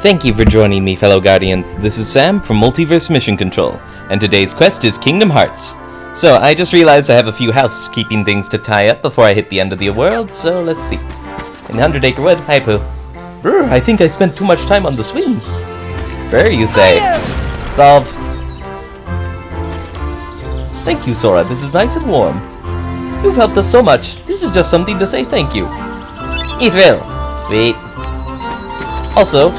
Thank you for joining me, fellow Guardians. This is Sam from Multiverse Mission Control, and today's quest is Kingdom Hearts. So, I just realized I have a few housekeeping things to tie up before I hit the end of the world, so let's see. In 100 Acre Wood, hi Pooh. Brr, I think I spent too much time on the swing. Brr, you say. Solved. Thank you, Sora. This is nice and warm. You've helped us so much. This is just something to say thank you. Eatville. Sweet. Also,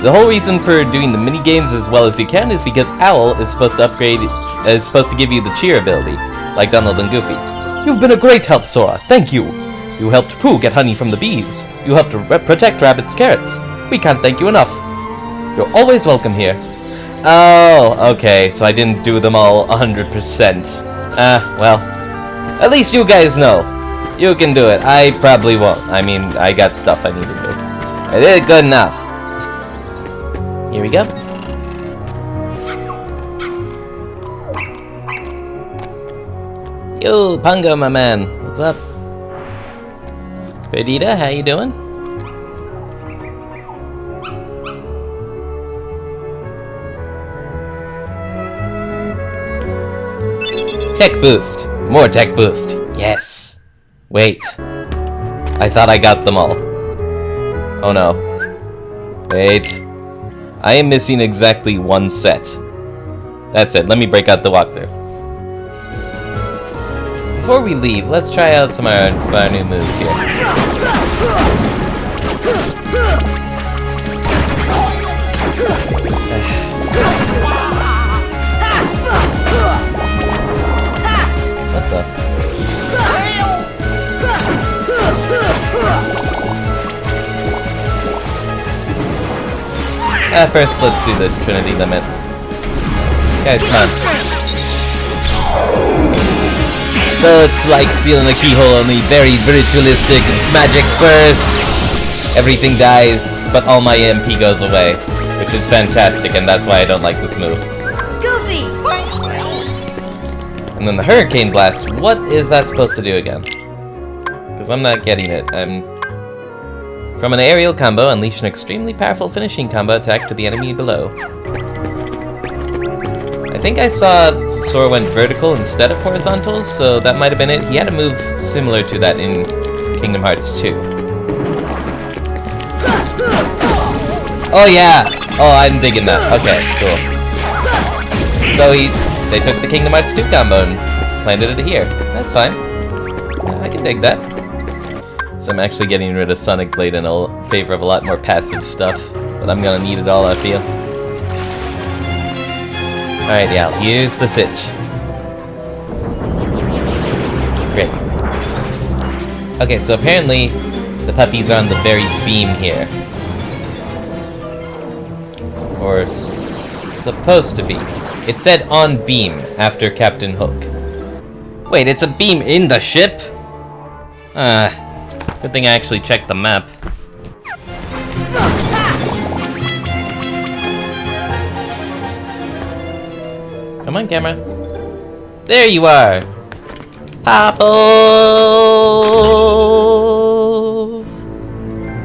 the whole reason for doing the mini games as well as you can is because Owl is supposed to give you the cheer ability, like Donald and Goofy. You've been a great help, Sora. Thank you. You helped Pooh get honey from the bees. You helped protect Rabbit's carrots. We can't thank you enough. You're always welcome here. Oh, okay, so I didn't do them all 100%. Well, at least you guys know. You can do it. I probably won't. I mean, I got stuff I need to do. I did it good enough. Here we go. Yo, Pungo, my man. What's up? Perdita, how you doing? Tech boost. More tech boost. Yes. Wait. I thought I got them all. Oh no. Wait. I am missing exactly one set. That's it. Let me break out the walkthrough. Before we leave, let's try out some of our new moves here. What the? First, let's do the Trinity Limit. Guys, come on. So it's like sealing a keyhole, only very ritualistic, magic burst. Everything dies, but all my MP goes away, which is fantastic, and that's why I don't like this move. Goofy! And then the Hurricane Blast, what is that supposed to do again? Because I'm not getting it. From an aerial combo, unleash an extremely powerful finishing combo attack to the enemy below. I think I saw Sora went vertical instead of horizontal, so that might have been it. He had a move similar to that in Kingdom Hearts 2. Oh yeah! Oh, I'm digging that. Okay, cool. So they took the Kingdom Hearts 2 combo and planted it here. That's fine. I can dig that. So I'm actually getting rid of Sonic Blade in favor of a lot more passive stuff, but I'm gonna need it all, I feel. Alright, yeah, use the Sitch. Great. Okay, so apparently the puppies are on the very beam here. Or supposed to be. It said on beam after Captain Hook. Wait, it's a beam in the ship? Good thing I actually checked the map. Come on, camera. There you are! Popples!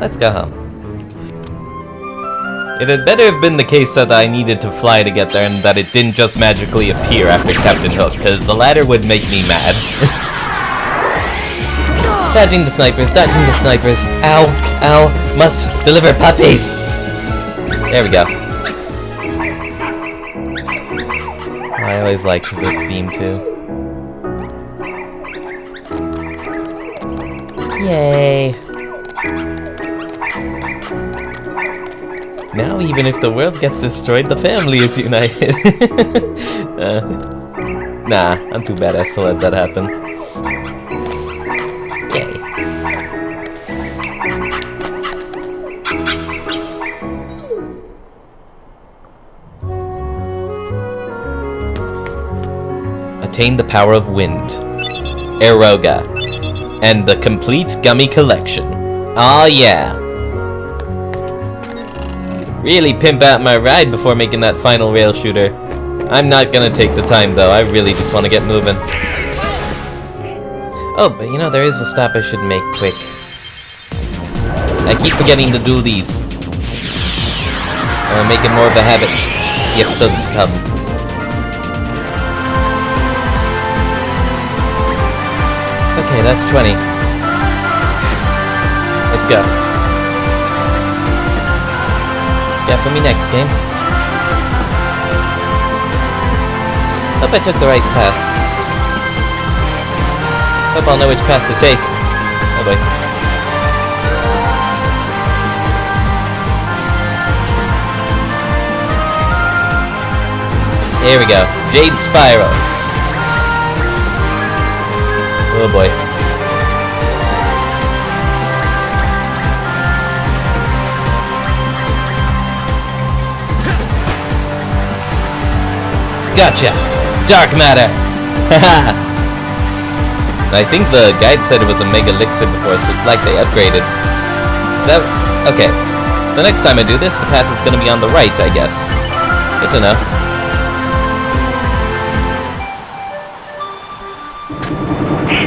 Let's go home. It had better have been the case that I needed to fly to get there and that it didn't just magically appear after Captain Hook, because the latter would make me mad. Dodging the snipers, dodging the snipers. Ow, ow, must deliver puppies! There we go. I always liked this theme too. Yay! Now even if the world gets destroyed, the family is united. Nah, I'm too badass to let that happen. Yay. Attain the power of wind. Eroga. And the complete gummy collection. Aw yeah. Really pimp out my ride before making that final rail shooter. I'm not gonna take the time though, I really just want to get moving. Oh, but you know, there is a stop I should make quick. I keep forgetting to do these. Make it more of a habit. The episodes to come. Okay, that's 20. Let's go. Yeah, for me next game. Hope I took the right path. Hope I'll know which path to take. Oh boy. Here we go. Jade Spiral. Oh boy. Gotcha! Dark Matter! Haha! I think the guide said it was a Mega Elixir before, so it's like they upgraded. Is that... Okay. So next time I do this, the path is gonna be on the right, I guess. Good to know.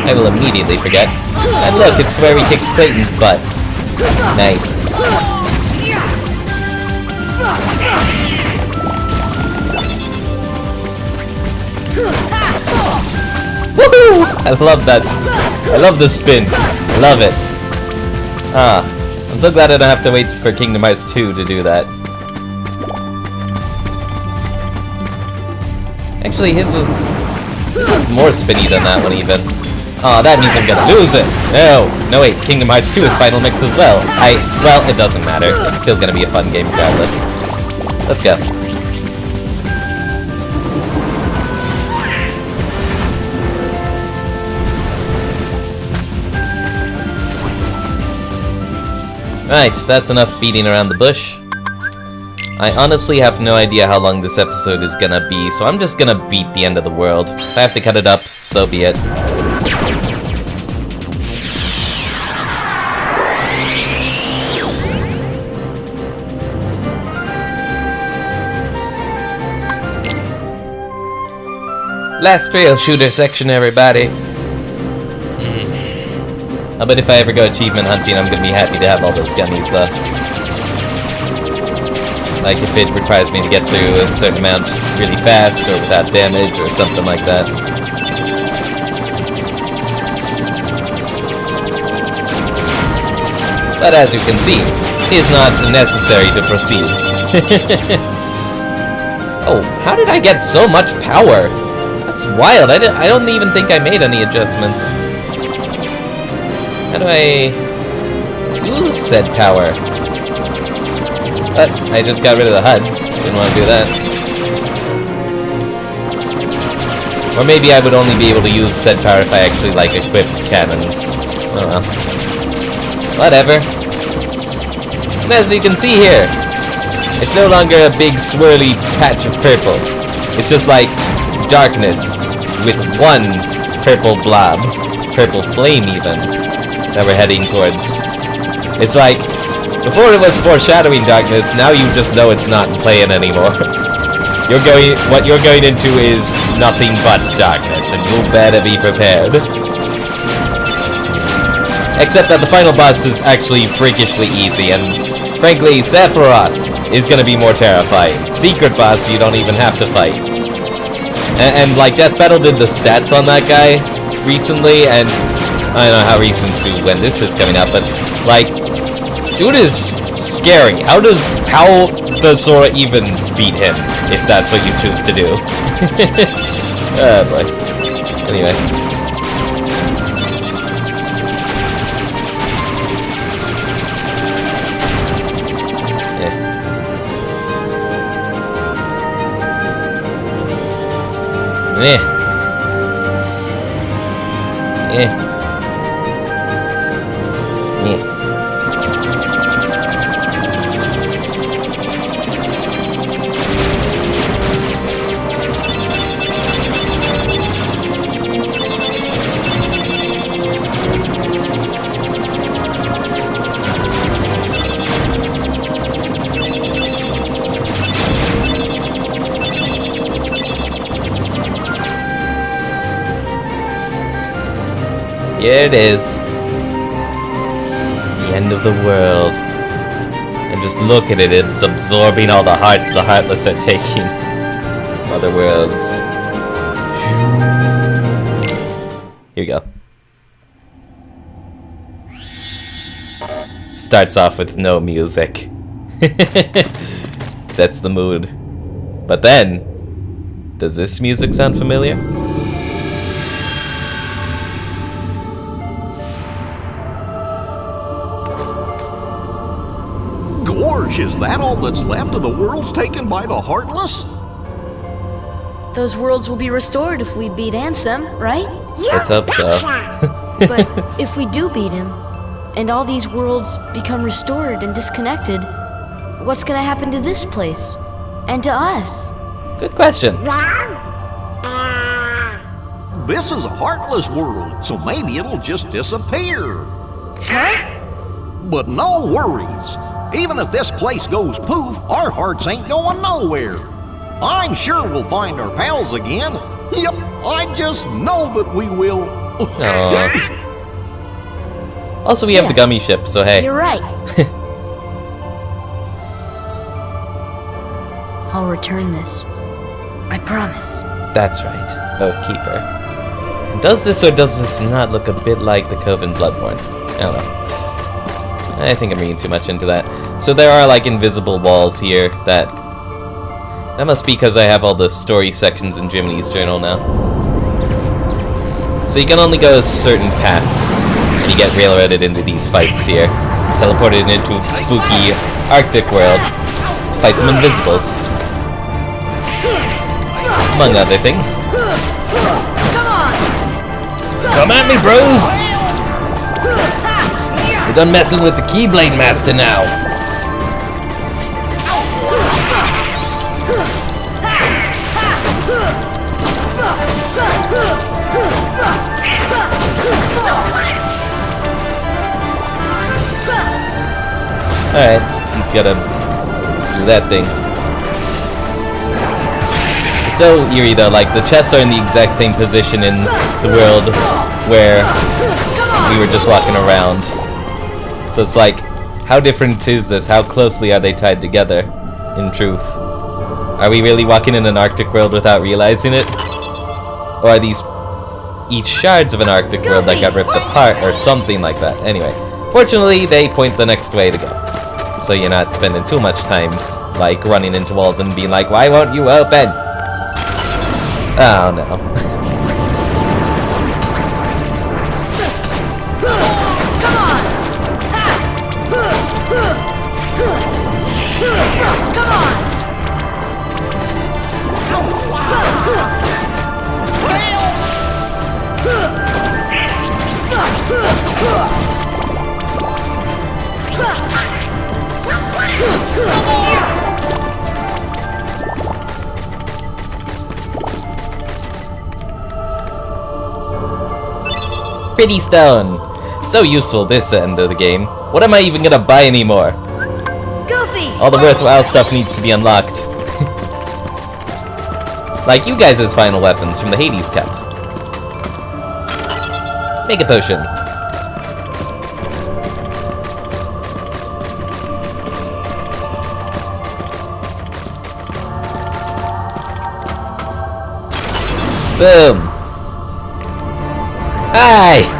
I will immediately forget. And look, it's where he kicks Clayton's butt. Nice. Woohoo! I love that. I love the spin. I love it. Ah, I'm so glad I don't have to wait for Kingdom Hearts 2 to do that. Actually, his was more spinny than that one even. Oh, that means I'm gonna lose it! No, wait, Kingdom Hearts 2 is Final Mix as well. Well, it doesn't matter. It's still gonna be a fun game regardless. Let's go. Right, that's enough beating around the bush. I honestly have no idea how long this episode is gonna be, so I'm just gonna beat the end of the world. If I have to cut it up, so be it. Last rail shooter section, everybody. I bet if I ever go achievement hunting, I'm gonna be happy to have all those gummies, though. Like if it requires me to get through a certain amount really fast, or without damage, or something like that. But as you can see, it is not necessary to proceed. Oh, how did I get so much power? That's wild. I don't even think I made any adjustments. How do I use said power? But I just got rid of the HUD. Didn't want to do that. Or maybe I would only be able to use said power if I actually, like, equipped cannons. I don't know. Whatever. And as you can see here, it's no longer a big swirly patch of purple. It's just like darkness with one purple blob. Purple flame even. That we're heading towards. It's like, before it was foreshadowing darkness, now you just know it's not playing anymore. What you're going into is nothing but darkness, and you better be prepared. Except that the final boss is actually freakishly easy, and frankly, Sephiroth is gonna be more terrifying. Secret boss you don't even have to fight. And like, Death Battle did the stats on that guy recently, and I don't know how recent to when this is coming out, but like, dude is scary. How does Sora even beat him if that's what you choose to do? Oh boy. Anyway. Yeah. Here it is. The end of the world. And just look at it, it's absorbing all the hearts the heartless are taking. Other worlds. Here we go. Starts off with no music. Sets the mood. But then, does this music sound familiar? Gorge, is that all that's left of the worlds taken by the Heartless? Those worlds will be restored if we beat Ansem, right? Let's hope so. But if we do beat him, and all these worlds become restored and disconnected, what's gonna happen to this place? And to us? Good question. This is a Heartless world, so maybe it'll just disappear. Huh? But no worries. Even if this place goes poof, our hearts ain't going nowhere. I'm sure we'll find our pals again. Yep, I just know that we will. Aww. Also, we have the gummy ship, so hey. You're right. I'll return this. I promise. That's right, Oathkeeper. And does this or does this not look a bit like the Coven Bloodborne? I don't know. I think I'm reading too much into that. So there are like invisible walls here that must be because I have all the story sections in Jiminy's journal now. So you can only go a certain path, and you get railroaded into these fights here. Teleported into a spooky Arctic world. Fight some invisibles. Among other things. Come at me, bros! We're done messing with the Keyblade Master now. Alright, he's gotta do that thing. It's so eerie though, like the chests are in the exact same position in the world where we were just walking around. So it's like, how different is this? How closely are they tied together, in truth? Are we really walking in an Arctic world without realizing it? Or are these each shards of an Arctic world that got ripped apart, or something like that? Anyway, fortunately, they point the next way to go. So you're not spending too much time, like, running into walls and being like, why won't you open? Oh, no. Pretty stone. So useful this end of the game. What am I even gonna buy anymore? Goofy! All the worthwhile stuff needs to be unlocked. Like you guys' final weapons from the Hades Cup. Make a potion. Boom. Hi!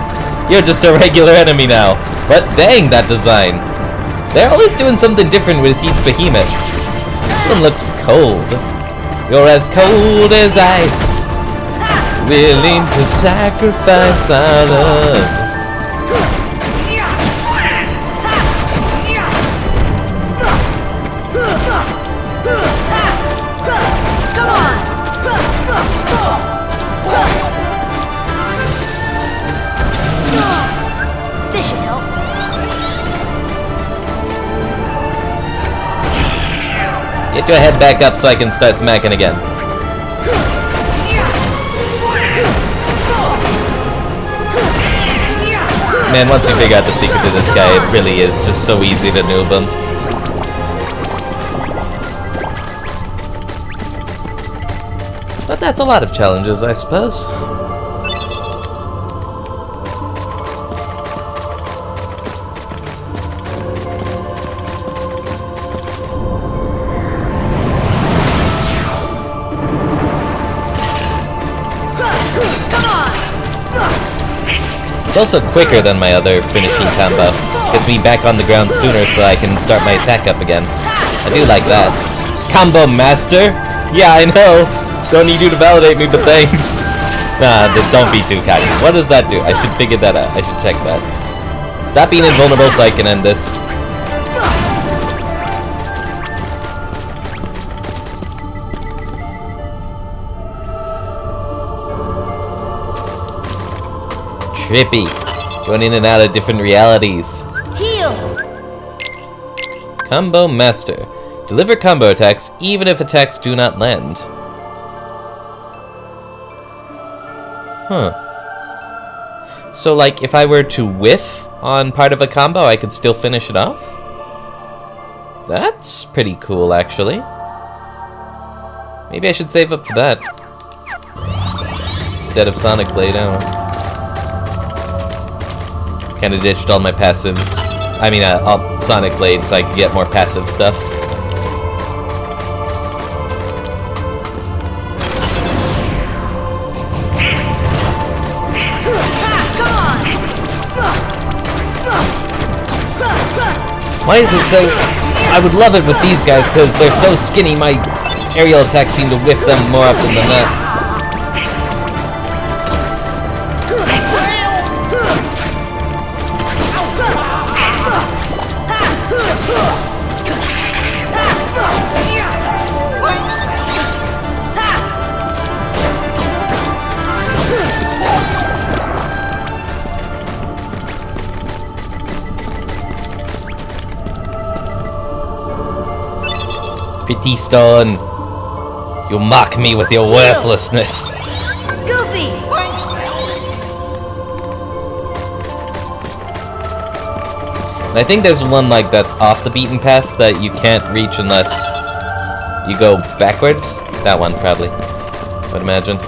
You're just a regular enemy now. But dang, that design. They're always doing something different with each behemoth. This one looks cold. You're as cold as ice. Willing to sacrifice our love. Get your head back up so I can start smacking again. Man, once you figure out the secret to this guy, it really is just so easy to noob him. But that's a lot of challenges, I suppose. It's also quicker than my other finishing combo. Gets me back on the ground sooner so I can start my attack up again. I do like that. Combo master? Yeah, I know. Don't need you to validate me, but thanks. Nah, don't be too cocky. What does that do? I should figure that out. I should check that. Stop being invulnerable so I can end this. Trippy. Going in and out of different realities. Heal! Combo Master. Deliver combo attacks even if attacks do not land. Huh. So, like, if I were to whiff on part of a combo, I could still finish it off? That's pretty cool, actually. Maybe I should save up for that. Instead of Sonic Blade, I don't know. Kinda ditched all my passives. I mean, Sonic Blade so I could get more passive stuff. Why is it so... I would love it with these guys because they're so skinny, my aerial attacks seem to whiff them more often than not. Pity Stone, you mock me with your worthlessness. Goofy! And I think there's one like that's off the beaten path that you can't reach unless you go backwards. That one probably, I would imagine.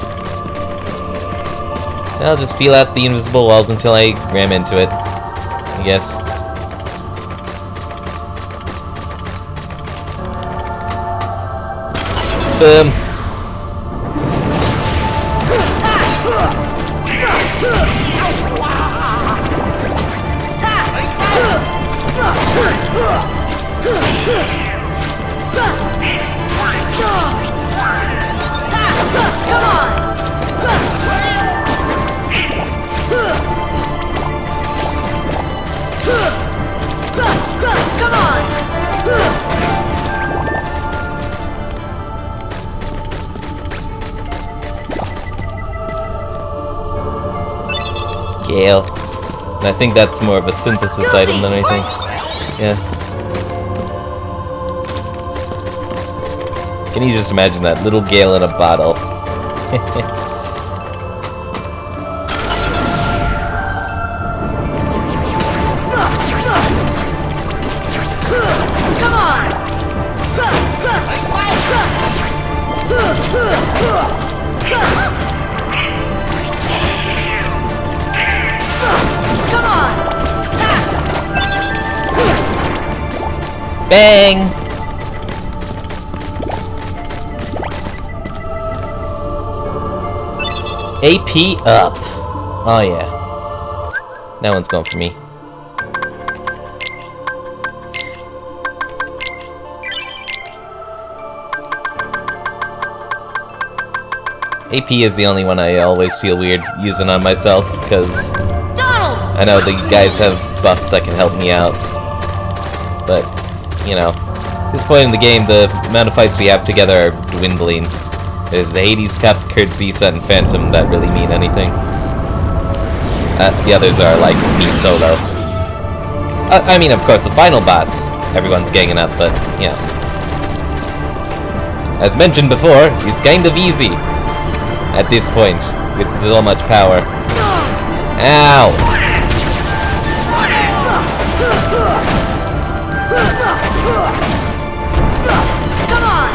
I'll just feel out the invisible walls until I ram into it, I guess. Boom. Come on! Gale. And I think that's more of a synthesis item than anything. Yeah. Can you just imagine that? Little Gale in a bottle. Come on! Come on! Bang! AP up. Oh yeah. That one's going for me. AP is the only one I always feel weird using on myself, because I know the guys have buffs that can help me out. But, you know, at this point in the game, the amount of fights we have together are dwindling. There's the Hades Cup, Kurt Zisa, and Phantom that really mean anything. The others are like me solo. I mean, of course, the final boss, everyone's ganging up, but, you know. As mentioned before, he's kind of easy at this point, with so much power. Ow! Come on!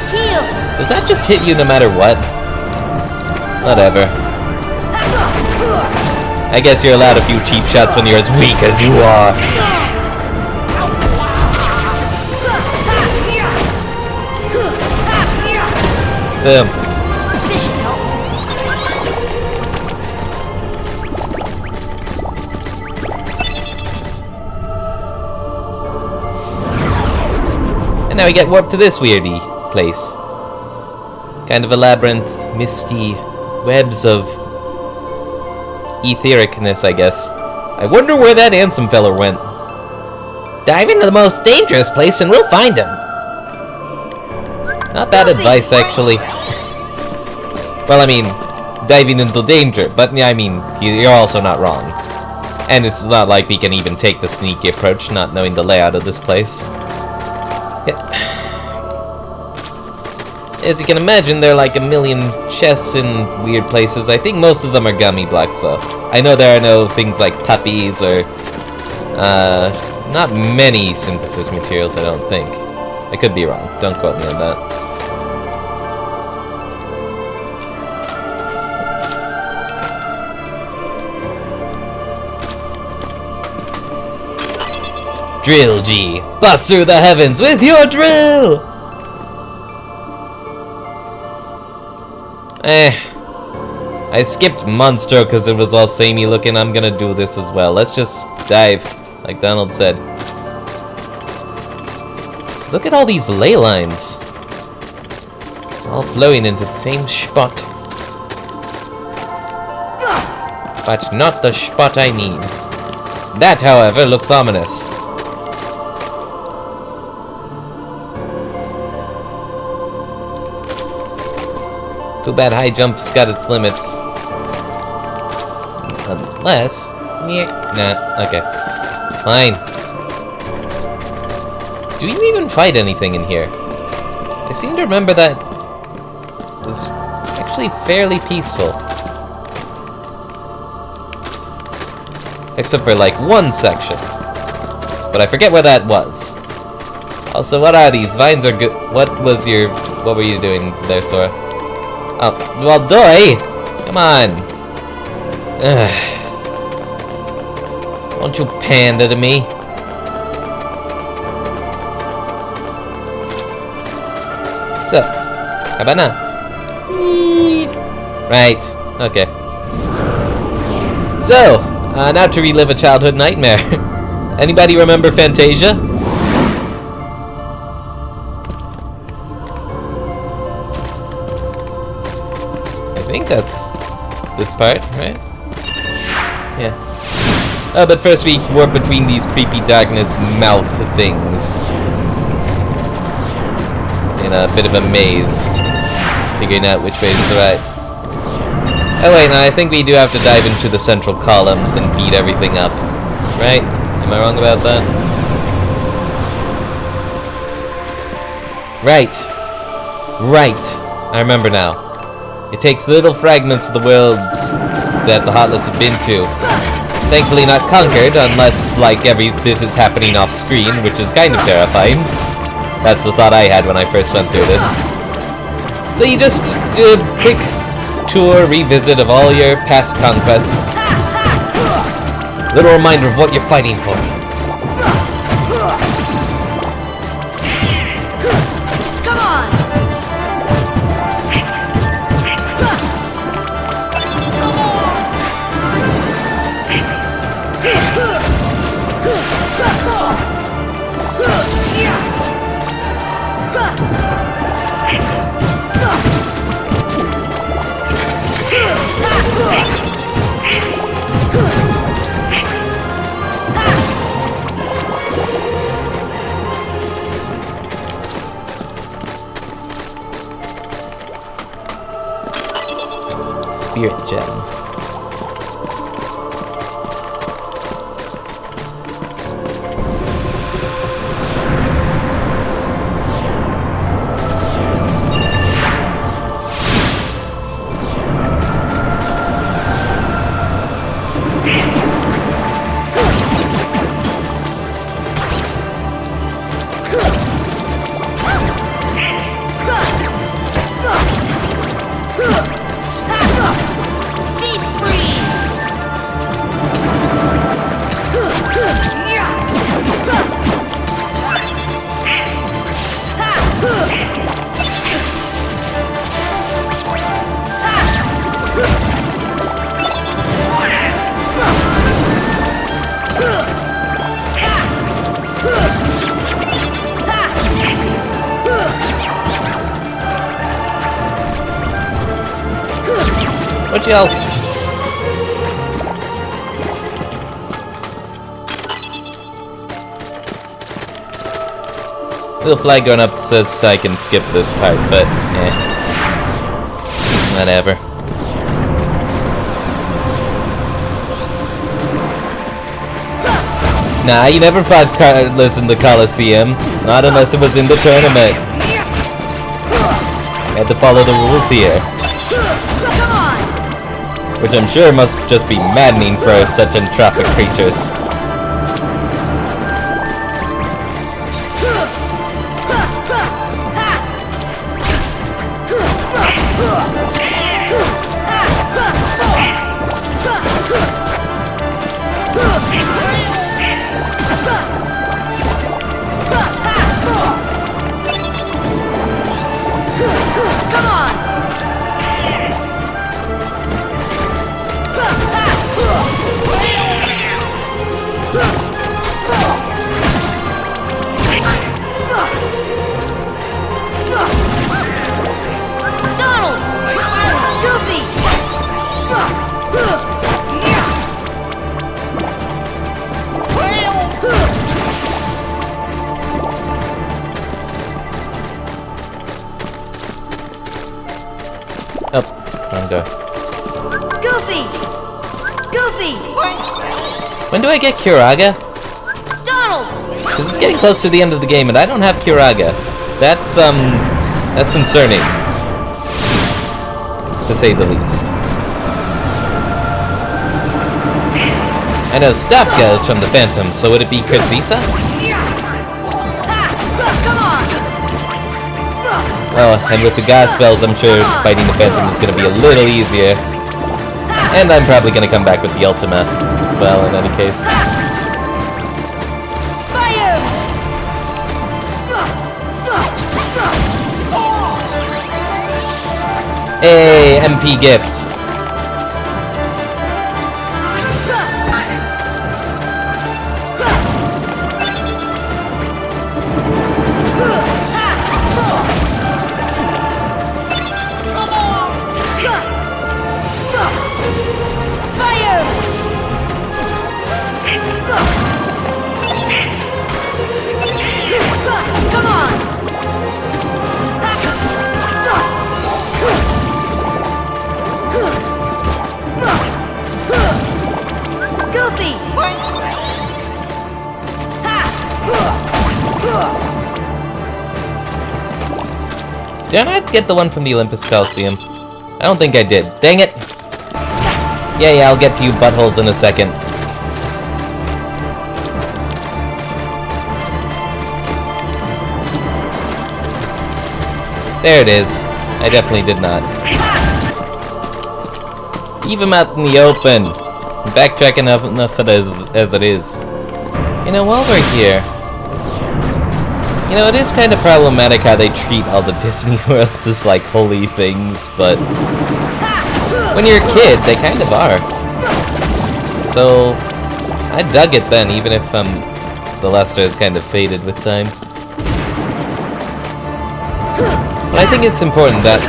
Heal! Does that just hit you no matter what? Whatever. I guess you're allowed a few cheap shots when you're as weak as you are. Boom. This should help. And now we get warped to this weirdy place. Kind of a labyrinth, misty webs of ethericness, I guess. I wonder where that Ansem feller went. Dive into the most dangerous place and we'll find him. Not bad advice, actually. Well, I mean, diving into danger, but I mean, you're also not wrong. And it's not like we can even take the sneaky approach, not knowing the layout of this place. As you can imagine, there are like a million chests in weird places. I think most of them are gummy blocks, though. I know there are no things like puppies or, not many synthesis materials, I don't think. I could be wrong. Don't quote me on that. Drill G! Bust through the heavens with your drill! I skipped Monstro because it was all samey looking. I'm gonna do this as well. Let's just dive, like Donald said. Look at all these ley lines. All flowing into the same spot. But not the spot I need. That, however, looks ominous. Too bad high jump's got its limits. Unless... yeah, nah, okay. Fine. Do you even fight anything in here? I seem to remember that it was actually fairly peaceful. Except for like one section. But I forget where that was. Also, what are these? Vines are good. What were you doing there, Sora? Oh, well, Doi! Come on! Ugh. Won't you pander to me? So, how about now? Right, okay. So, now to relive a childhood nightmare. Anybody remember Fantasia? I think that's this part, right? Yeah. But first we warp between these creepy darkness mouth things. In a bit of a maze. Figuring out which way is the right. Oh wait, no, I think we do have to dive into the central columns and beat everything up. Right? Am I wrong about that? Right. Right. I remember now. It takes little fragments of the worlds that the Heartless have been to. Thankfully not conquered, unless, like, this is happening off screen, which is kind of terrifying. That's the thought I had when I first went through this. So you just do a quick tour, revisit of all your past conquests. Little reminder of what you're fighting for. Come on! Spirit Gem. Deep What else? Little flag going up says I can skip this part, but whatever. Nah, you never fought Carlos in the Coliseum. Not unless it was in the tournament. You had to follow the rules here. Which I'm sure must just be maddening for such entropic creatures. Oh, wrong door. Goofy! Goofy! When do I get Kiraga? Donald! Because it's getting close to the end of the game and I don't have Kiraga. That's concerning. To say the least. I know Stafka is from the Phantom, so would it be Krazisa? Oh, and with the gas spells, I'm sure fighting the Phantom is going to be a little easier. And I'm probably going to come back with the Ultima as well, in any case. Hey, MP gift. Did I not get the one from the Olympus Coliseum? I don't think I did. Dang it! Yeah, I'll get to you buttholes in a second. There it is. I definitely did not. Leave him out in the open. I'm backtracking enough as it is. You know, while we're here... You know, it is kind of problematic how they treat all the Disney worlds as, like, holy things, but... When you're a kid, they kind of are. So... I dug it then, even if, the luster has kind of faded with time. But I think it's important that,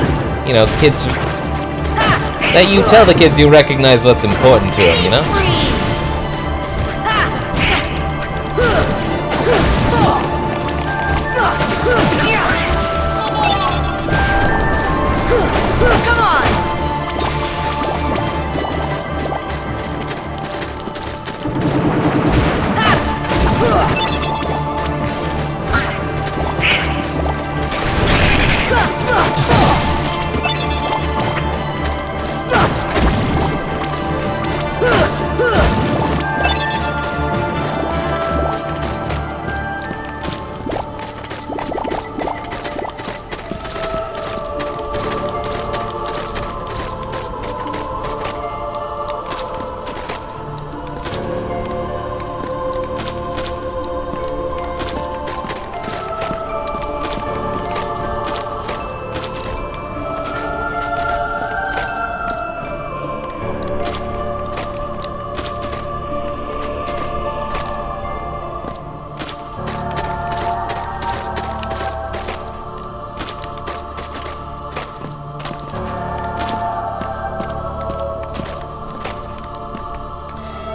you know, kids... That you tell the kids you recognize what's important to them, you know?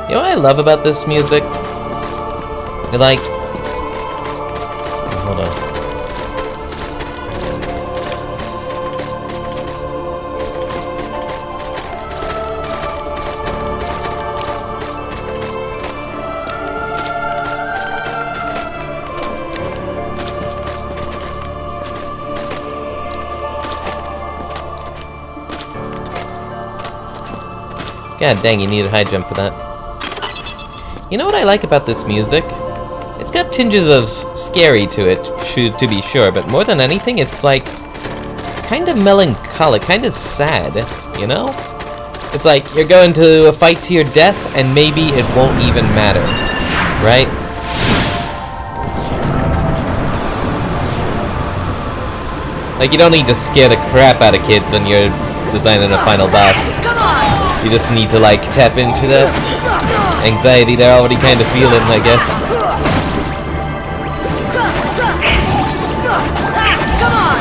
You know what I love about this music? Like... Hold on. God dang, you need a high jump for that. You know what I like about this music? It's got tinges of scary to it, to be sure, but more than anything, it's like kind of melancholic, kind of sad, you know? It's like you're going to a fight to your death, and maybe it won't even matter, right? Like, you don't need to scare the crap out of kids when you're designing a final boss. Come on! You just need to, like, tap into the anxiety they're already kind of feeling, I guess. Come on!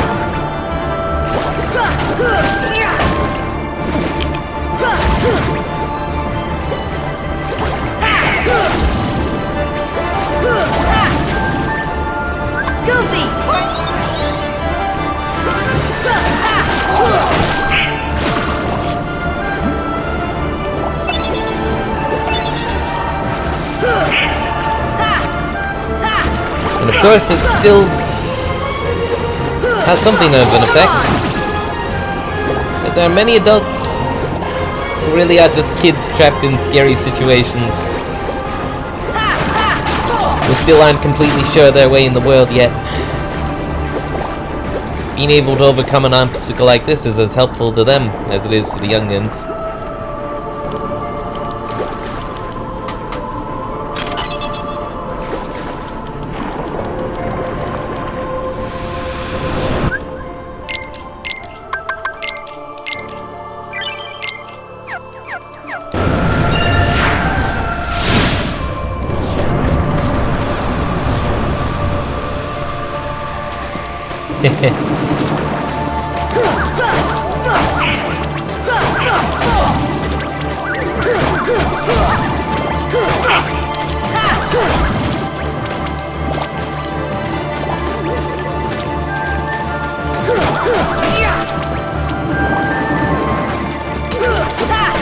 Goofy! And of course, it still has something of an effect. Because there are many adults who really are just kids trapped in scary situations, who still aren't completely sure their way in the world yet. Being able to overcome an obstacle like this is as helpful to them as it is to the youngins.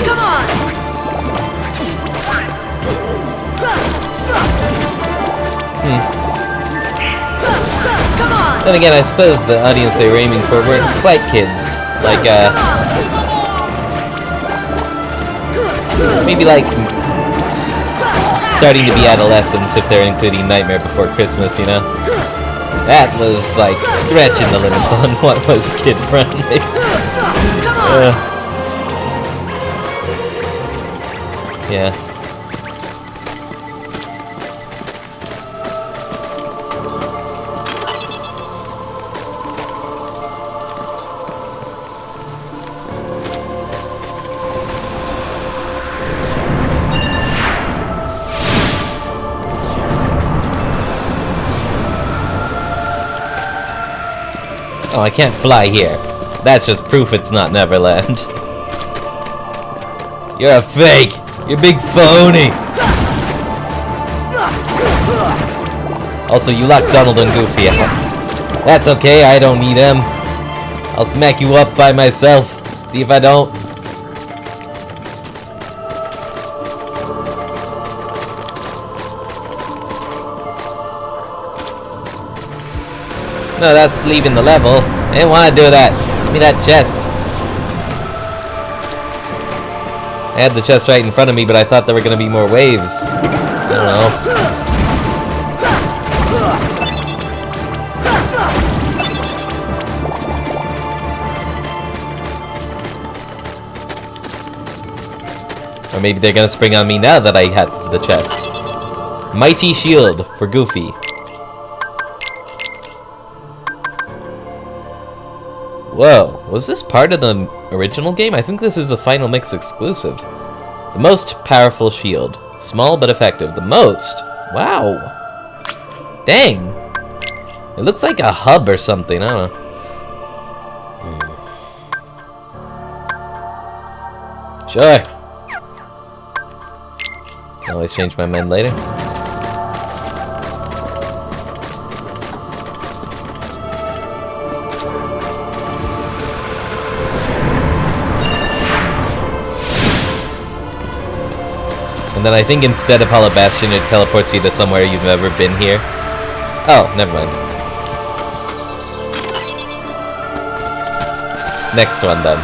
Come on! Come on! Then again, I suppose the audience they were aiming for were black kids. Like, maybe like starting to be adolescents if they're including Nightmare Before Christmas, you know? That was like stretching the limits on what was kid-friendly. Come on! Yeah. Oh, I can't fly here. That's just proof it's not Neverland. You're a fake! You're a big phony! Also, you locked Donald and Goofy out. That's okay, I don't need them. I'll smack you up by myself. See if I don't. No, that's leaving the level. I didn't want to do that. Give me that chest. I had the chest right in front of me, but I thought there were going to be more waves. I don't know. Or maybe they're going to spring on me now that I had the chest. Mighty Shield for Goofy. Whoa, was this part of the original game? I think this is a Final Mix exclusive. The most powerful shield. Small but effective. The most? Wow. Dang. It looks like a hub or something, I don't know. Sure. Can always change my mind later. And then I think instead of Hollow Bastion, it teleports you to somewhere you've never been here. Oh, never mind. Next one, then.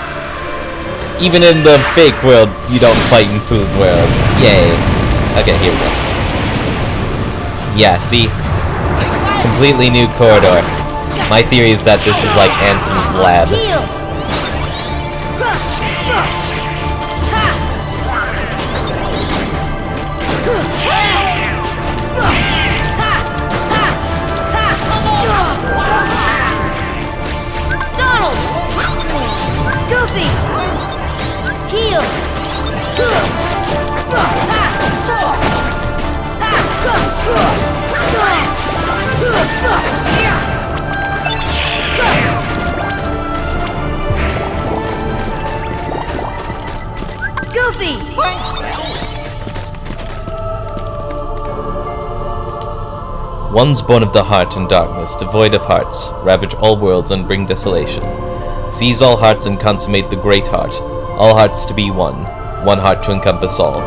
Even in the fake world, you don't fight in Pooh's world. Yay. Okay, here we go. Yeah, see? Completely new corridor. My theory is that this is like Ansem's lab. Ones born of the heart and darkness, devoid of hearts, ravage all worlds and bring desolation. Seize all hearts and consummate the great heart, all hearts to be one, one heart to encompass all.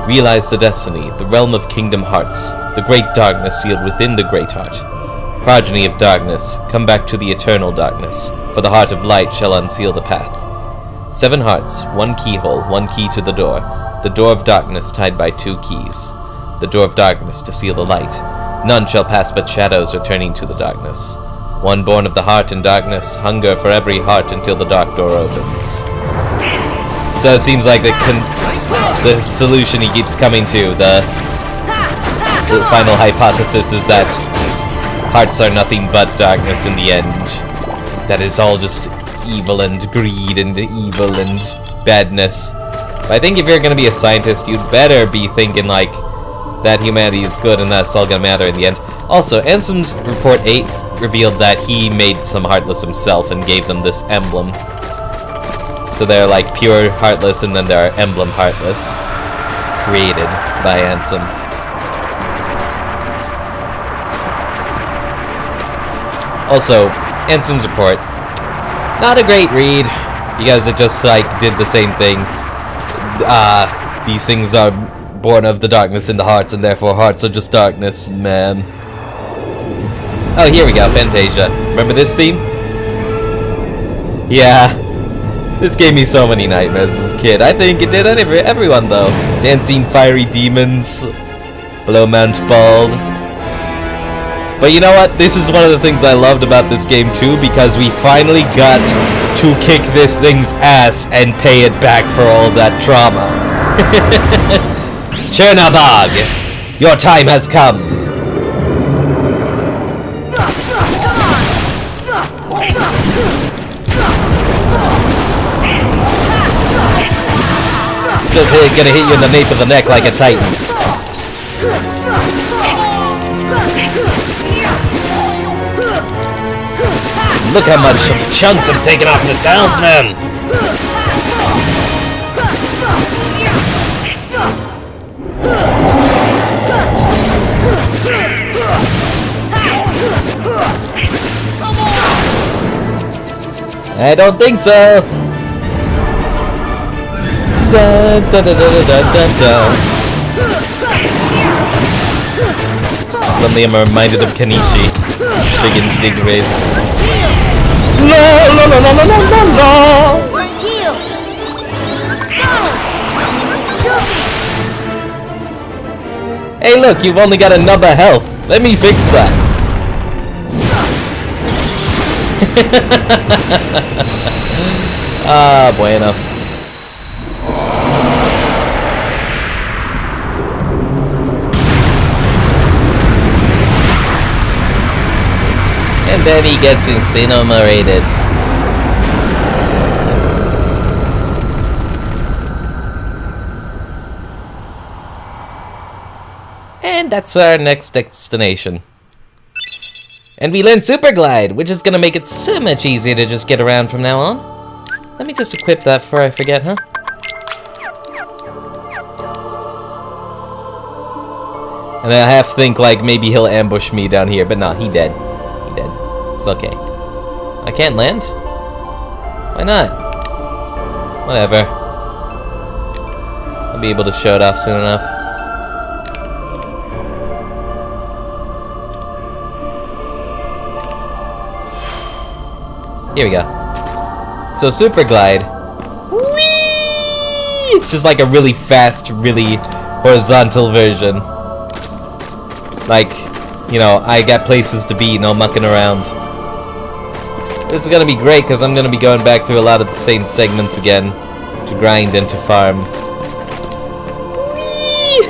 Realize the destiny, the realm of kingdom hearts, the great darkness sealed within the great heart. Progeny of darkness, come back to the eternal darkness, for the heart of light shall unseal the path. 7 hearts, 1 keyhole, 1 key to the door of darkness tied by 2 keys. The door of darkness to seal the light. None shall pass but shadows returning to the darkness. One born of the heart and darkness, hunger for every heart until the dark door opens. So it seems like the solution he keeps coming to, the final hypothesis is that hearts are nothing but darkness in the end. That is all just evil and greed and evil and badness. But I think if you're gonna be a scientist, you'd better be thinking like that humanity is good and that's all gonna matter in the end. Also, Ansem's Report 8 revealed that he made some Heartless himself and gave them this emblem. So they're like pure Heartless and then there are emblem Heartless. Created by Ansem. Also, Ansem's Report. Not a great read, because it just like did the same thing. These things are born of the darkness in the hearts, and therefore hearts are just darkness, man. Oh, here we go, Fantasia. Remember this theme? Yeah. This gave me so many nightmares as a kid. I think it did everyone, though. Dancing fiery demons. Below Mount Bald. But you know what? This is one of the things I loved about this game, too, because we finally got to kick this thing's ass and pay it back for all that trauma. Chernabog, your time has come. Just gonna hit you in the nape of the neck like a titan. Look how much chunks I'm taking off the Southman! I don't think so! Dun, dun, dun, dun, dun, dun, dun. Suddenly I'm reminded of Kenichi. Friggin' Siegfried. La la la la la la la la! Heal! Hey look, you've only got a nub of health. Let me fix that. Ah, bueno. And then he gets incinerated. And that's our next destination. And we learn Super Glide, which is gonna make it so much easier to just get around from now on. Let me just equip that before I forget, huh? And I half think, like, maybe he'll ambush me down here. But no, he dead. He dead. It's okay. I can't land? Why not? Whatever. I'll be able to show it off soon enough. Here we go. So Super Glide. Whee! It's just like a really fast, really horizontal version. Like, you know, I got places to be, no mucking around. This is gonna be great because I'm gonna be going back through a lot of the same segments again to grind and to farm. Whee!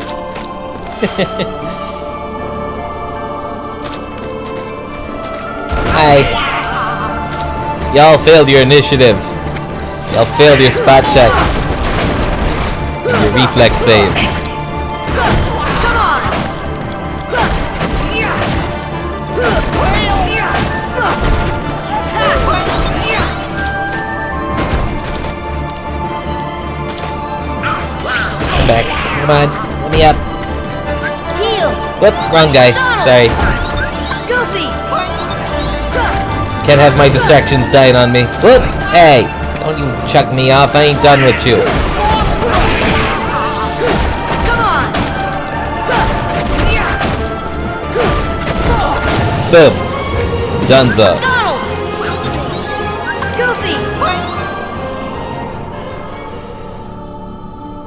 Hi. Y'all failed your initiative. Y'all failed your spot checks. And your reflex saves. Come back. Come on. Let me up. Whoop, wrong guy. Sorry. Can't have my distractions dying on me. Whoop! Hey! Don't you chuck me off. I ain't done with you. Come on. Boom. Dunzo. Donald. Goofy.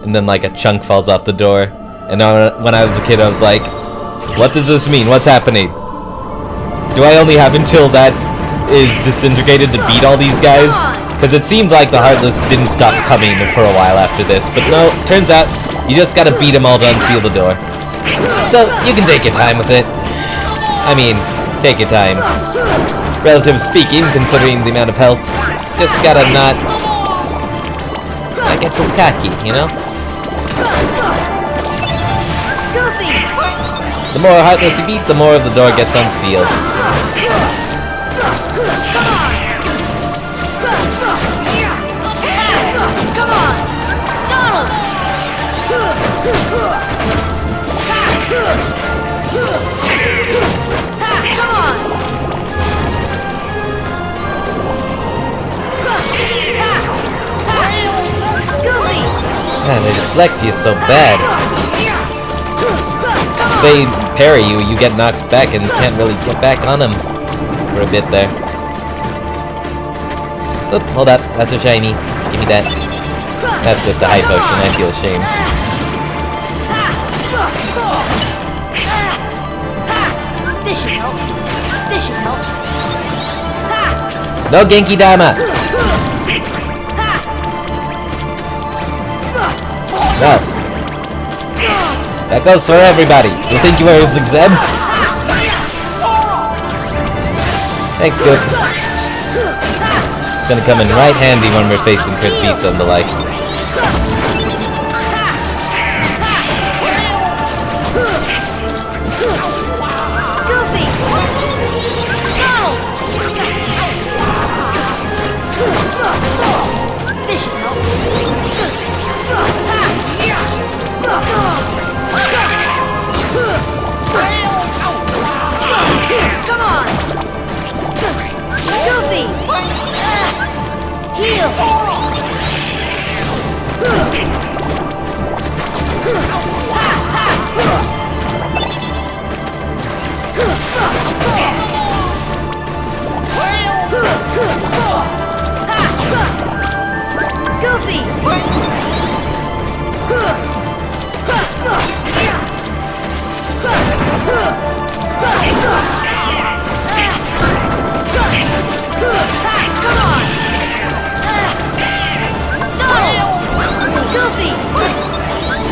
And then like a chunk falls off the door. And when I was a kid I was like, what does this mean? What's happening? Do I only have until that is disintegrated to beat all these guys? Because it seemed like the Heartless didn't stop coming for a while after this. But no, turns out you just gotta beat them all to unseal the door. So you can take your time with it. I mean, take your time. Relative speaking, considering the amount of health. Just gotta not get too cocky, you know? The more Heartless you beat, the more of the door gets unsealed. Man, they deflect you so bad. If they parry you, you get knocked back and can't really get back on them for a bit there. Oop, hold up, that's a shiny. Give me that. That's just a high potion, I feel ashamed. This should help. This should help. No Genki Dama! No. That goes for everybody. You think you are exempt? Thanks, good. It's gonna come in right handy when we're facing Kurtzisa and the like. This should help. Come on! Goofy! Heal! Goofy! Come on! Donald! Goofy!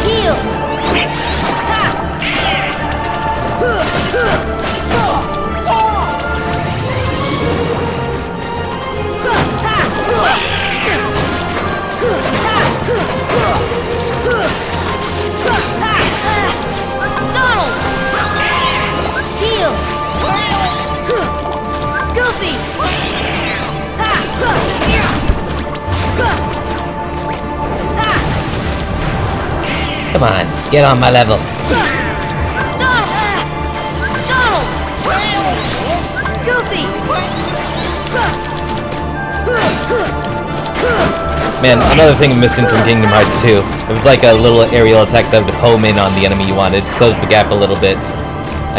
Heal! Donald! Heal! Goofy! Come on, get on my level. Donald! Man, another thing I'm missing from Kingdom Hearts 2. It was like a little aerial attack that would home in on the enemy you wanted, close the gap a little bit.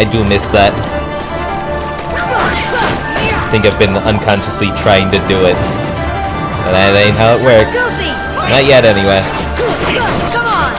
I do miss that. I think I've been unconsciously trying to do it. But that ain't how it works. Not yet, anyway. Come on!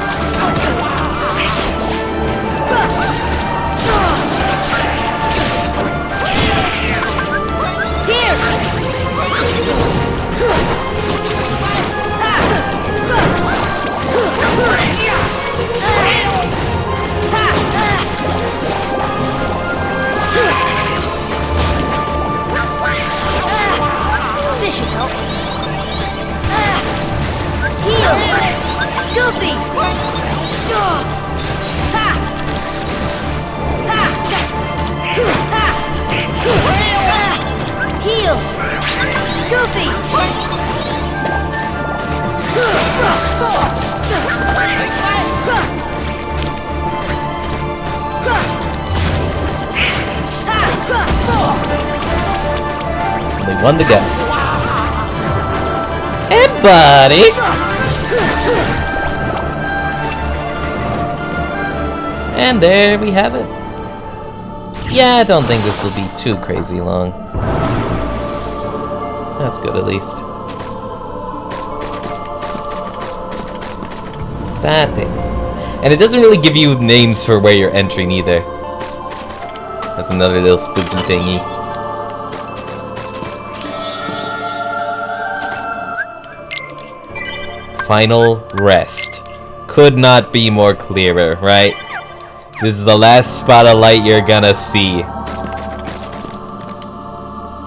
This should help. Heal! Goofy! Heal! Goofy! Only one to go. Hey, buddy! And there we have it. Yeah, I don't think this will be too crazy long. That's good, at least. Sad thing. And it doesn't really give you names for where you're entering either. That's another little spooky thingy. Final rest. Could not be more clearer, right? This is the last spot of light you're gonna see.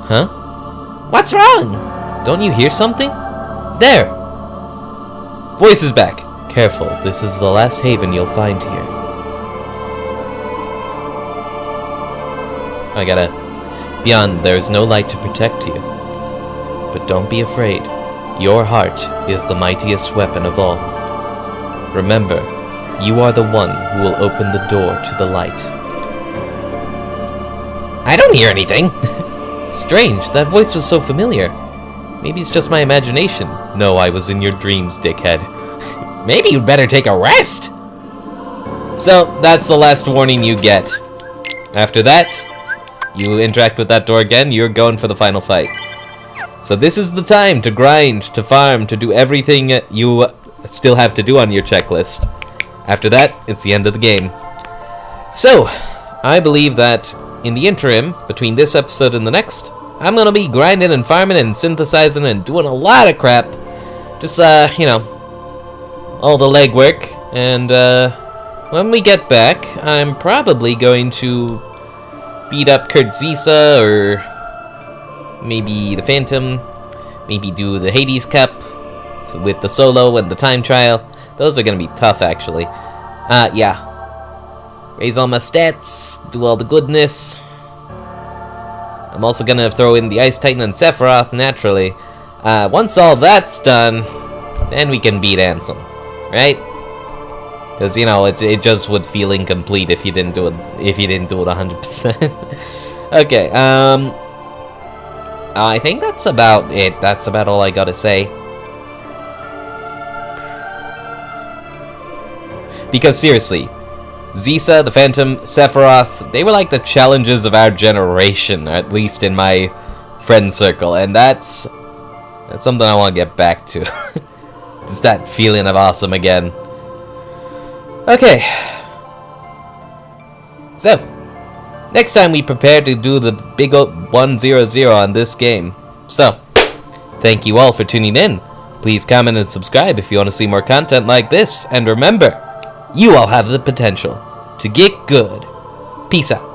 Huh? What's wrong? Don't you hear something? There! Voice is back. Careful, this is the last haven you'll find here. I gotta... Beyond, there is no light to protect you. But don't be afraid. Your heart is the mightiest weapon of all. Remember, you are the one who will open the door to the light. I don't hear anything! Strange, that voice was so familiar. Maybe it's just my imagination. No, I was in your dreams, dickhead. Maybe you'd better take a rest! So, that's the last warning you get. After that, you interact with that door again, you're going for the final fight. So this is the time to grind, to farm, to do everything you still have to do on your checklist. After that, it's the end of the game. So, I believe that in the interim, between this episode and the next, I'm gonna be grinding and farming and synthesizing and doing a lot of crap. Just, you know, all the legwork. And, when we get back, I'm probably going to beat up Zisa, or maybe the Phantom, maybe do the Hades Cup with the solo and the time trial. Those are gonna be tough, actually. Yeah. Raise all my stats, do all the goodness. I'm also gonna throw in the Ice Titan and Sephiroth, naturally. Once all that's done, then we can beat Ansem, right? Because, you know, it just would feel incomplete if you didn't do it 100%. Okay, I think that's about it. That's about all I gotta say. Because seriously, Zisa, the Phantom, Sephiroth, they were like the challenges of our generation, at least in my friend circle, and that's something I want to get back to. Just that feeling of awesome again. Okay. So, next time we prepare to do the big 100 on this game. So, thank you all for tuning in. Please comment and subscribe if you want to see more content like this. And remember, you all have the potential to get good. Peace out.